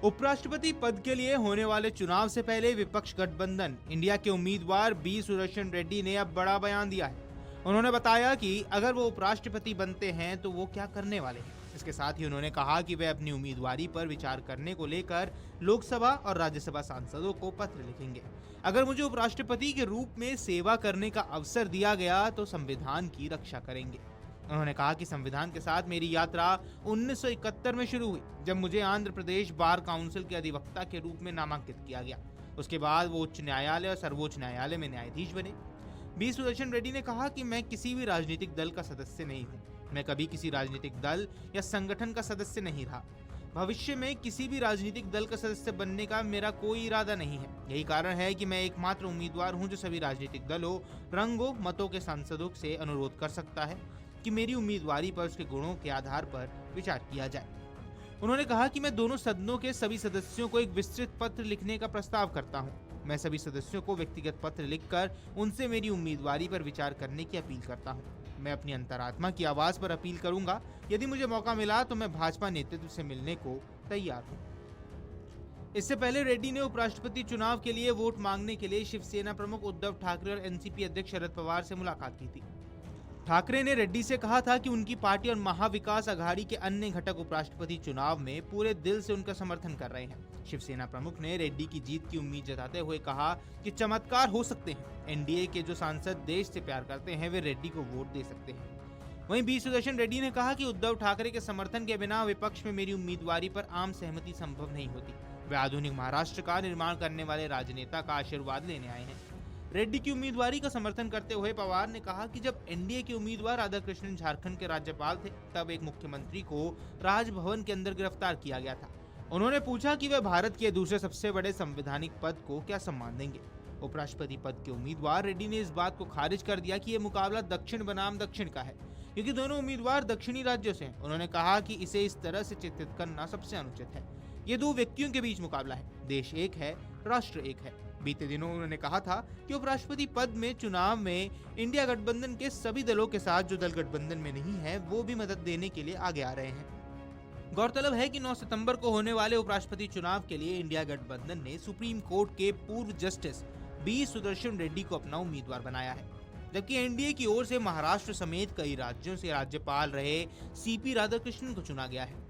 उपराष्ट्रपति पद के लिए होने वाले चुनाव से पहले विपक्ष गठबंधन इंडिया के उम्मीदवार बी सुदर्शन रेड्डी ने अब बड़ा बयान दिया है। उन्होंने बताया कि अगर वो उपराष्ट्रपति बनते हैं तो वो क्या करने वाले हैं। इसके साथ ही उन्होंने कहा कि वे अपनी उम्मीदवारी पर विचार करने को लेकर लोकसभा और राज्यसभा सांसदों को पत्र लिखेंगे। अगर मुझे उपराष्ट्रपति के रूप में सेवा करने का अवसर दिया गया तो संविधान की रक्षा करेंगे। उन्होंने कहा कि संविधान के साथ मेरी यात्रा 1971 में शुरू हुई, जब मुझे आंध्र प्रदेश बार काउंसिल के अधिवक्ता के रूप में नामांकित किया गया। उसके बाद वो उच्च न्यायालय और सर्वोच्च न्यायालय में न्यायाधीश बने। बी सुदर्शन रेड्डी ने कहा कि मैं किसी भी राजनीतिक दल का सदस्य नहीं हूँ। मैं कभी किसी राजनीतिक दल या संगठन का सदस्य नहीं रहा। भविष्य में किसी भी राजनीतिक दल का सदस्य बनने का मेरा कोई इरादा नहीं है। यही कारण है कि मैं एकमात्र उम्मीदवार हूं जो सभी राजनीतिक दलों, रंगों, मतों के सांसदों से अनुरोध कर सकता है कि मेरी उम्मीदवारी पर उसके गुणों के आधार पर विचार किया जाए। उन्होंने कहा कि मैं दोनों सदनों के सभी सदस्यों को एक विस्तृत पत्र लिखने का प्रस्ताव करता हूं। मैं सभी सदस्यों को व्यक्तिगत पत्र लिखकर उनसे मेरी उम्मीदवारी पर विचार करने की अपील करता हूं। मैं अपनी अंतरात्मा की आवाज पर अपील करूंगा। यदि मुझे मौका मिला तो मैं भाजपा नेतृत्व से मिलने को तैयार हूं। इससे पहले रेड्डी ने उपराष्ट्रपति चुनाव के लिए वोट मांगने के लिए शिवसेना प्रमुख उद्धव ठाकरे और एनसीपी अध्यक्ष शरद पवार से मुलाकात की थी। ठाकरे ने रेड्डी से कहा था कि उनकी पार्टी और महाविकास आघाड़ी के अन्य घटक उपराष्ट्रपति चुनाव में पूरे दिल से उनका समर्थन कर रहे हैं। शिवसेना प्रमुख ने रेड्डी की जीत की उम्मीद जताते हुए कहा कि चमत्कार हो सकते हैं। एनडीए के जो सांसद देश से प्यार करते हैं वे रेड्डी को वोट दे सकते हैं। वहीं बी सुदर्शन रेड्डी ने कहा कि उद्धव ठाकरे के समर्थन के बिना विपक्ष में मेरी उम्मीदवारी पर आम सहमति संभव नहीं होती। वे आधुनिक महाराष्ट्र का निर्माण करने वाले राजनेता का आशीर्वाद लेने आए हैं। रेड्डी की उम्मीदवारी का समर्थन करते हुए पवार ने कहा कि जब एनडीए के उम्मीदवार राधाकृष्णन झारखंड के राज्यपाल थे तब एक मुख्यमंत्री को राजभवन के अंदर गिरफ्तार किया गया था। उन्होंने पूछा कि वे भारत के दूसरे सबसे बड़े संवैधानिक पद को क्या सम्मान देंगे। उपराष्ट्रपति पद के उम्मीदवार रेड्डी ने इस बात को खारिज कर दिया कि यह मुकाबला दक्षिण बनाम दक्षिण का है, क्योंकि दोनों उम्मीदवार दक्षिणी राज्यों से हैं। उन्होंने कहा कि इसे इस तरह से चित्रित करना सबसे अनुचित है। ये दो व्यक्तियों के बीच मुकाबला है। देश एक है, राष्ट्र एक है। बीते दिनों उन्होंने कहा था कि उपराष्ट्रपति पद में चुनाव में इंडिया गठबंधन के सभी दलों के साथ जो दल गठबंधन में नहीं है वो भी मदद देने के लिए आगे आ रहे हैं। गौरतलब है कि 9 सितंबर को होने वाले उपराष्ट्रपति चुनाव के लिए इंडिया गठबंधन ने सुप्रीम कोर्ट के पूर्व जस्टिस बी सुदर्शन रेड्डी को अपना उम्मीदवार बनाया है, जबकि एनडीए की ओर से महाराष्ट्र समेत कई राज्यों से राज्यपाल रहे सीपी राधाकृष्णन को चुना गया है।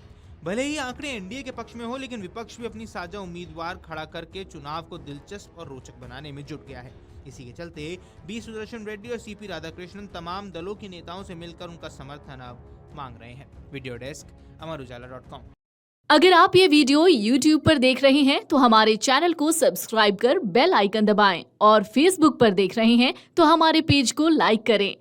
भले ही आंकड़े एनडीए के पक्ष में हो, लेकिन विपक्ष भी अपनी साझा उम्मीदवार खड़ा करके चुनाव को दिलचस्प और रोचक बनाने में जुट गया है। इसी के चलते बी सुदर्शन रेड्डी और सीपी राधाकृष्णन तमाम दलों के नेताओं से मिलकर उनका समर्थन अब मांग रहे हैं। Video desk amarujala.com। अगर आप ये वीडियो YouTube पर देख रहे हैं तो हमारे चैनल को सब्सक्राइब कर बेल आइकन दबाएं और Facebook पर देख रहे हैं तो हमारे पेज को लाइक करें।